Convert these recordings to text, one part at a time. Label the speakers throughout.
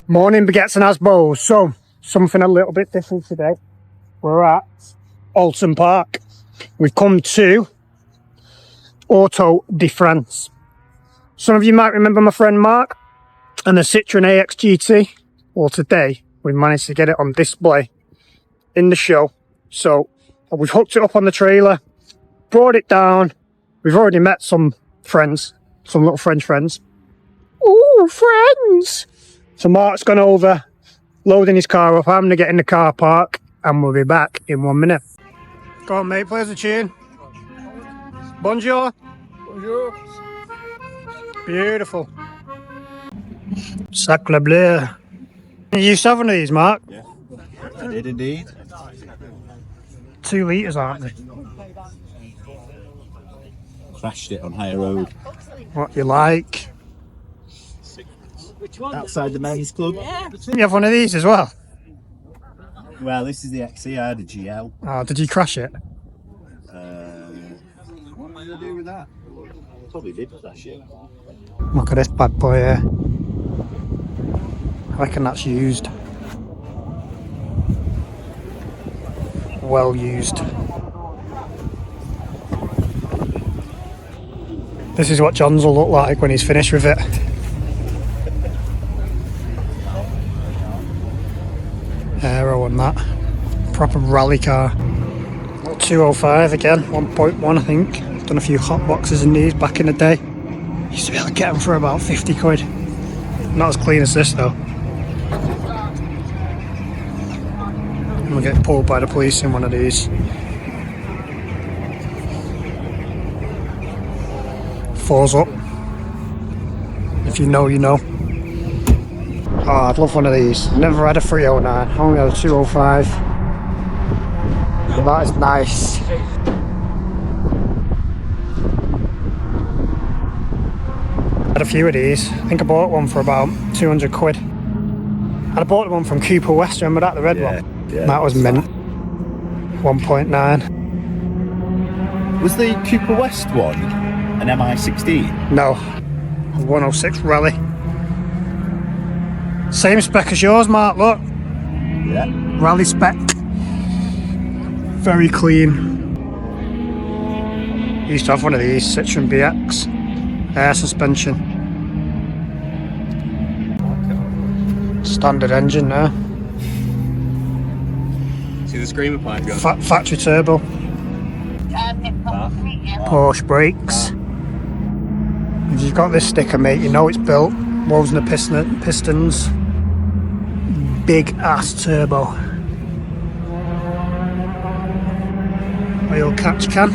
Speaker 1: Morning baguettes and asbos. So, something a little bit different today. We're at Oulton Park. We've come to Auto de France. Some of you might remember my friend Mark and the Citroen AX GT. Well, today we managed to get it on display in the show. So, we've hooked it up on the trailer, brought it down. We've already met some friends, some little French friends. Ooh, friends! So Mark's gone over, loading his car up. I'm going to get in the car park and we'll be back in 1 minute. Go on, mate, play us a tune. Bonjour. Bonjour. Beautiful. Sacre bleu. You used to have one of these, Mark?
Speaker 2: Yeah, I did indeed.
Speaker 1: 2 litres, aren't they?
Speaker 2: Crashed it on Higher Road.
Speaker 1: What you like?
Speaker 2: Outside the men's club.
Speaker 3: Yeah.
Speaker 1: You have one of these as well?
Speaker 2: Well, this is the XE, I had a GL.
Speaker 1: Oh, did you crash it?
Speaker 2: What am I going to do with that? Probably did crash it.
Speaker 1: Look at this bad boy here. I reckon that's used. Well used. This is what John's will look like when he's finished with it. Aero and that. Proper rally car. 205 again, 1.1 I think. Done a few hot boxes in these back in the day. Used to be able to get them for about 50 quid. Not as clean as this though. And we'll get pulled by the police in one of these. Fours up. If you know, you know. Oh, I'd love one of these. Never had a 309, only had a 205. That is nice. Had a few of these. I think I bought one for about 200 quid. I bought one from Cooper West, remember that, the red one?
Speaker 2: Yeah.
Speaker 1: That was mint. 1.9.
Speaker 2: Was the Cooper West one an MI16?
Speaker 1: No. A 106 Rally. Same spec as yours, Mark, look.
Speaker 2: Yeah.
Speaker 1: Rally spec. Very clean. Used to have one of these, Citroen BX. Air suspension. Standard engine there.
Speaker 4: See the screamer pipe going?
Speaker 1: Factory turbo. Porsche brakes. If you've got this sticker, mate, you know it's built. Wozner pistons. Big ass turbo. Oil catch can.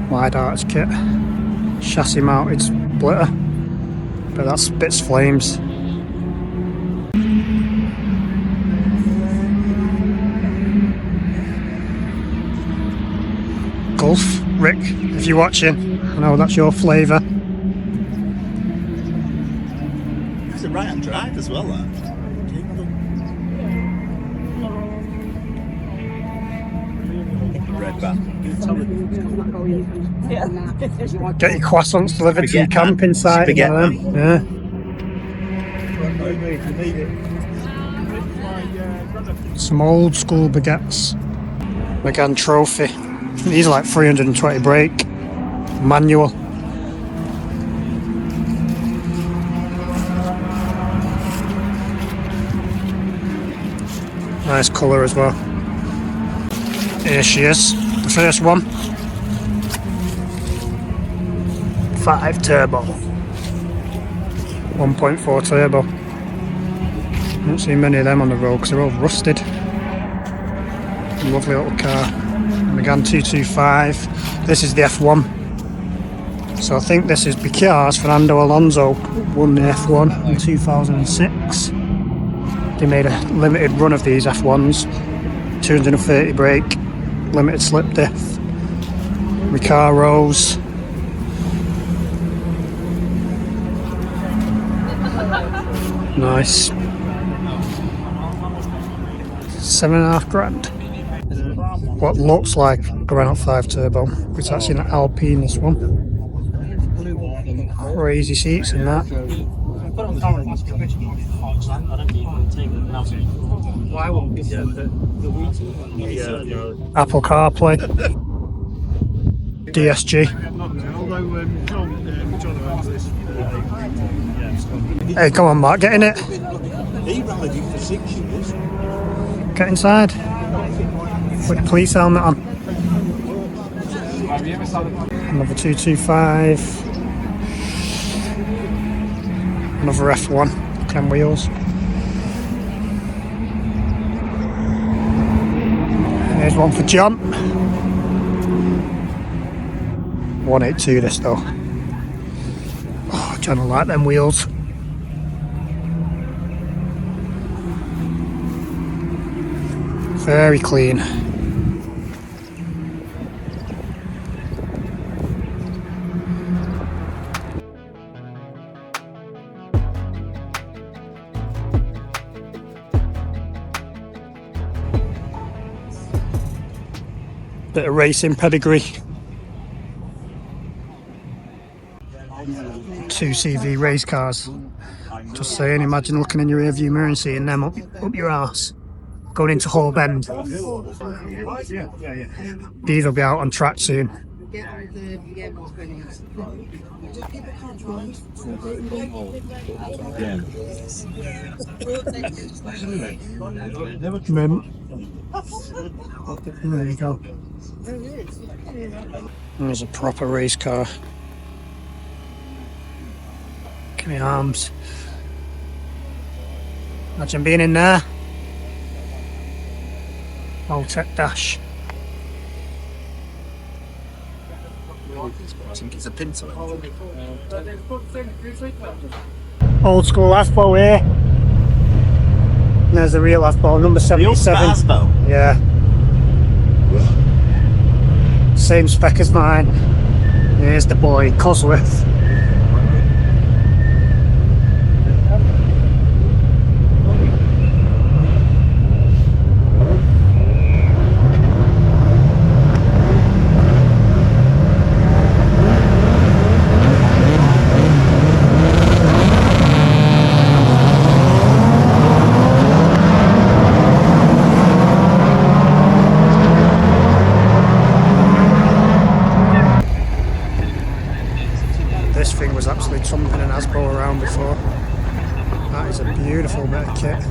Speaker 1: Wide arch kit. Chassis mounted splitter. But that spits flames. Golf, Rick, if you're watching, I know that's your flavour.
Speaker 2: It's a right-hand drive as well, that. Red van.
Speaker 1: Get your croissants delivered to your camping site.
Speaker 2: Spaghetti.
Speaker 1: Yeah. Some old school baguettes. Megane Trophy. These are like 320 brake. Manual. Nice colour as well. Here she is, the first one. 5 turbo. 1.4 turbo. Don't see many of them on the road because they're all rusted. Lovely little car. Megane 225. This is the F1. So I think this is because Fernando Alonso won the F1 in 2006. They made a limited run of these F1s. 230 brake, limited slip diff, Recaros. Nice. 7.5 grand. What looks like a Renault 5 Turbo. It's actually an Alpine, this one. Crazy seats and that. Apple CarPlay. DSG. Hey, come on, Mark, get in it. Get inside. Put the police helmet on. Another 225. Another F1. Look at them wheels. Here's one for John. 182 this though. Oh, John will like them wheels. Very clean. Bit of racing pedigree. 2 CV race cars. Just saying, imagine looking in your rearview mirror and seeing them up your arse. Going into Hall Bend. These will be out on track soon. There you go. There's a proper race car. Look at my arms. Imagine being in there. Old Tech Dash.
Speaker 2: I think it's a Pinto.
Speaker 1: Old school Aspo here. And there's the real Aspo, number 77.
Speaker 2: Aspo?
Speaker 1: Yeah. Same spec as mine. Here's the boy, Cosworth. This thing was absolutely thumping an Aspo around before. That is a beautiful bit of kit.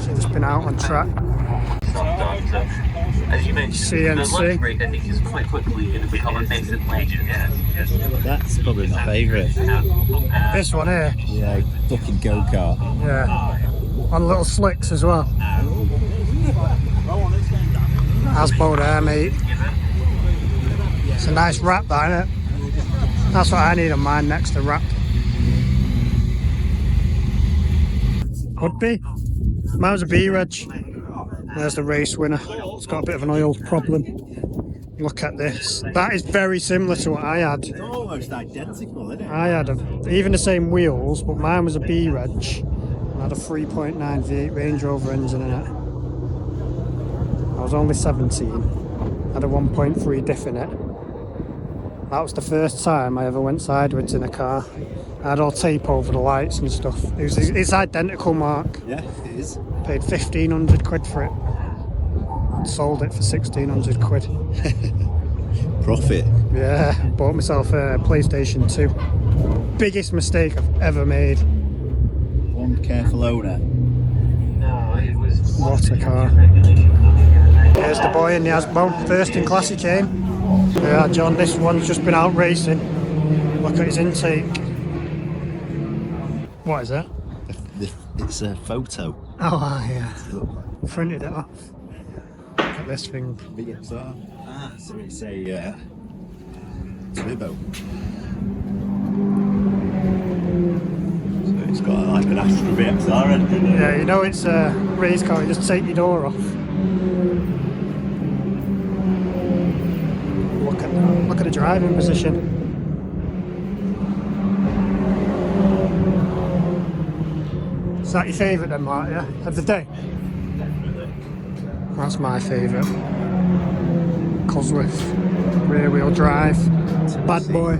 Speaker 1: So it's been out on track.
Speaker 3: As you mentioned, the lunch break I think is quite quickly going to become a decent legend.
Speaker 2: That's probably my favourite.
Speaker 1: This one here.
Speaker 2: Yeah, fucking go-kart.
Speaker 1: Yeah. On little slicks as well. Aspo there, mate. It's a nice wrap, that, isn't it? That's what I need on mine next, to wrap. Could be. Mine was a B-reg. There's the race winner. It's got a bit of an oil problem. Look at this. That is very similar to what I had.
Speaker 2: It's almost identical, isn't it?
Speaker 1: I had even the same wheels, but mine was a B-reg. I had a 3.9 V8 Range Rover engine in it. I was only 17. I had a 1.3 diff in it. That was the first time I ever went sideways in a car. I had all tape over the lights and stuff. It's identical, Mark.
Speaker 2: Yeah, it is.
Speaker 1: Paid 1,500 quid for it. Sold it for 1,600 quid.
Speaker 2: Profit.
Speaker 1: Yeah, bought myself a PlayStation 2. Biggest mistake I've ever made.
Speaker 2: One careful owner.
Speaker 1: What a car. Here's the boy in the Asbo. First in class he came. Yeah, John, this one's just been out racing. Look at his intake. What is that?
Speaker 2: It's a photo.
Speaker 1: Oh, yeah. Printed it off. Look at this thing.
Speaker 2: So it's a turbo. So it's got like an Astra VXR engine.
Speaker 1: Yeah, you know it's a race car, you just take your door off. Look at the driving position. Is that your favourite then, Mark, yeah? Of the day? That's my favourite. Cosworth. Rear wheel drive. Bad boy.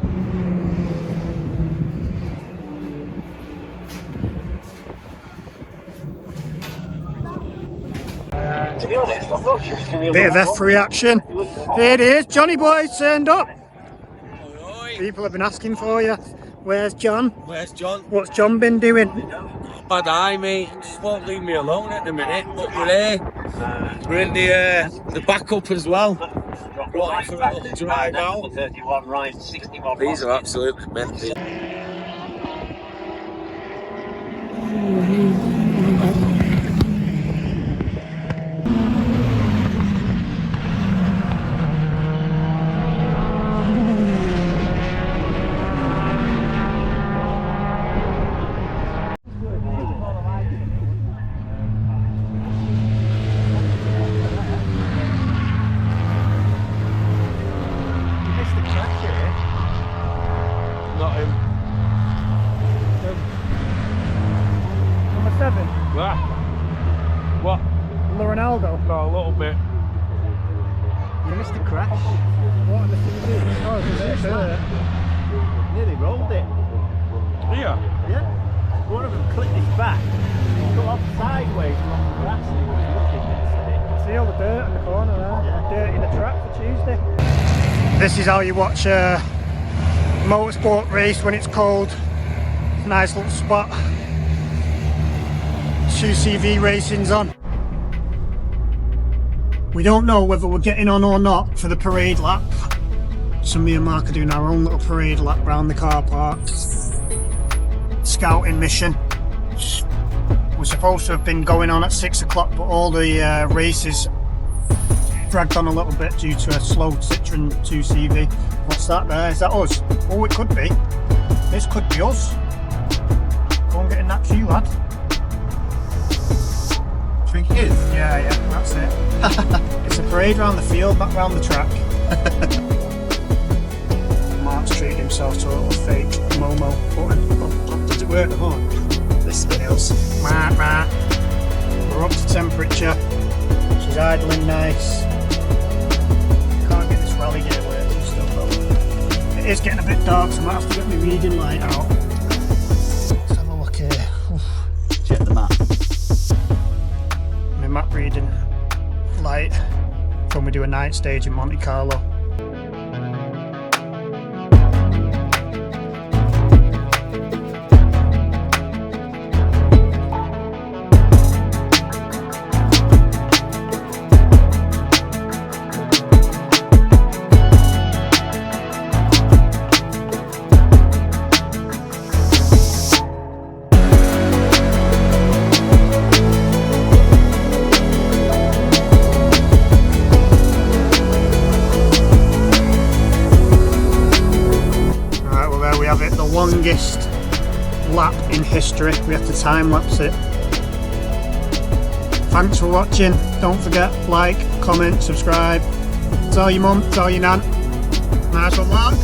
Speaker 1: Bit of F reaction. Here it is, Johnny Boy's turned up. People have been asking for you. Where's John?
Speaker 4: Where's John?
Speaker 1: What's John been doing?
Speaker 4: Bad eye, mate. Just won't leave me alone at the minute. But we're here. We're in the backup as well. Right for a little drive now. These are absolutely mental. Not him.
Speaker 1: Number 7.
Speaker 4: What?
Speaker 1: Ronaldo.
Speaker 4: No, a little bit.
Speaker 2: You missed the crash.
Speaker 1: What on the TV? Oh, it's
Speaker 2: Nearly rolled it.
Speaker 4: Here?
Speaker 2: Yeah. One of them clipped his back. Got off sideways along the grass and he was looking next to it.
Speaker 1: See all the dirt in the corner there?
Speaker 2: Yeah.
Speaker 1: Dirt in the track for Tuesday. This is how you watch a motorsport race when it's cold. Nice little spot. 2CV racing's on. We don't know whether we're getting on or not for the parade lap. So me and Mark are doing our own little parade lap round the car park. Scouting mission. We're supposed to have been going on at 6 o'clock, but all the races dragged on a little bit due to a slow Citroen 2CV. What's that there? Is that us? Oh, it could be. This could be us. Go and get in that queue, lad.
Speaker 2: Think it is?
Speaker 1: Yeah, that's it. It's a parade round the field, not round the track. Mark's treated himself to a little fake Momo button. Does it work? Oh,
Speaker 2: This spills.
Speaker 1: We're up to temperature. She's idling nice. Can't get this rally gear working still though. It is getting a bit dark, so I might have to get my reading light out. Let's have a look here.
Speaker 2: Check the map.
Speaker 1: My map reading light when we do a night stage in Monte Carlo. Longest lap in history. We have to time lapse it. Thanks for watching. Don't forget, like, comment, subscribe. Tell your mum, tell your nan. Nice one, Mark.